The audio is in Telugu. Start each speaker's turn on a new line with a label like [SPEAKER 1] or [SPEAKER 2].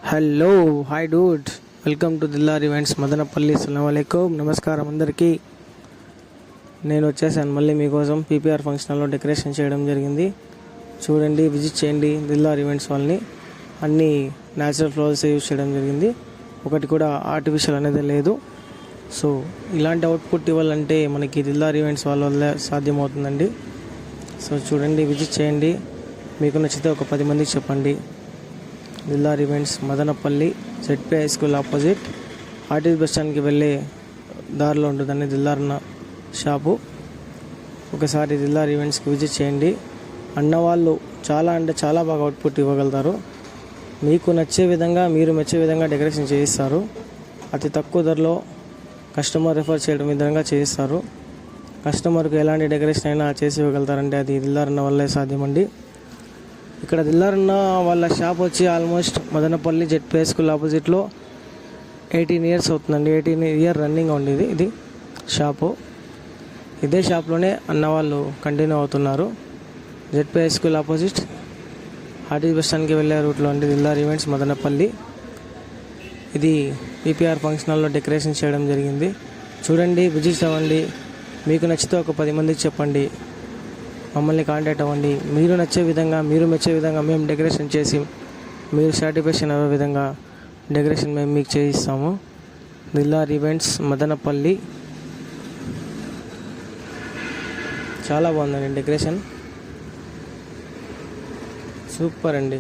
[SPEAKER 1] Hello hi dude, welcome to Dillar events Madanapalle. అస్సలాముఅలైకుం, నమస్కారం అందరికీ. నేను వచ్చేసాను మళ్ళీ మీకోసం. పీపీఆర్ ఫంక్షన్ హాల్లో డెకరేషన్ చేయడం జరిగింది. చూడండి, విజిట్ చేయండి దిల్లార్ ఈవెంట్స్ వాళ్ళని. అన్నీ న్యాచురల్ ఫ్లవర్స్ యూజ్ చేయడం జరిగింది. ఒకటి కూడా ఆర్టిఫిషియల్ అనేది లేదు. సో ఇలాంటి అవుట్పుట్ ఇవ్వాలంటే మనకి దిల్లార్ ఈవెంట్స్ వాళ్ళ వల్ల సాధ్యమవుతుందండి. సో చూడండి, విజిట్ చేయండి. మీకు నచ్చితే ఒక 10 మందికి చెప్పండి. Dillar events Madanapalle ZP high school opposite RTC bus స్టాండ్కి వెళ్ళే దారిలో ఉంటుందండి దిల్లార్ అన్న షాపు. ఒకసారి దిల్లార్ ఈవెంట్స్కి విజిట్ చేయండి. అన్నవాళ్ళు చాలా అంటే చాలా బాగా అవుట్పుట్ ఇవ్వగలుగుతారు. మీకు నచ్చే విధంగా, మీరు మెచ్చే విధంగా డెకరేషన్ చేయిస్తారు. అతి తక్కువ ధరలో కస్టమర్ రిఫర్ చేయడం విధంగా చేయిస్తారు. కస్టమర్కి ఎలాంటి డెకరేషన్ అయినా చేసి ఇవ్వగలుగుతారంటే అది దిల్లార్ అన్న వల్లే సాధ్యమండి. ఇక్కడ దిల్లార్ అన్న వాళ్ళ షాప్ వచ్చి almost Madanapalle ZP high school ఆపోజిట్లో 18 ఇయర్స్ అవుతుందండి. 18 ఇయర్ రన్నింగ్ ఉండేది ఇది షాపు. ఇదే షాప్లోనే అన్న వాళ్ళు కంటిన్యూ అవుతున్నారు. ZP high school opposite RTC bus స్టాండ్కి వెళ్ళే రూట్లో అండి దిల్లార్ ఈవెంట్స్ మదనపల్లి. ఇది పీపీఆర్ ఫంక్షన్ హాల్లో డెకరేషన్ చేయడం జరిగింది. చూడండి, విజిట్ అవ్వండి. మీకు నచ్చితే ఒక 10 మందికి చెప్పండి. మమ్మల్ని కాంటాక్ట్ అవ్వండి. మీరు నచ్చే విధంగా, మీరు మెచ్చే విధంగా మేము డెకరేషన్ చేసి, మీరు సాటిస్ఫాక్షన్ అయ్యే విధంగా డెకరేషన్ మేము మీకు చేయిస్తాము. దిల్లార్ ఈవెంట్స్ మదనపల్లి. చాలా బాగుందండి డెకరేషన్, సూపర్ అండి.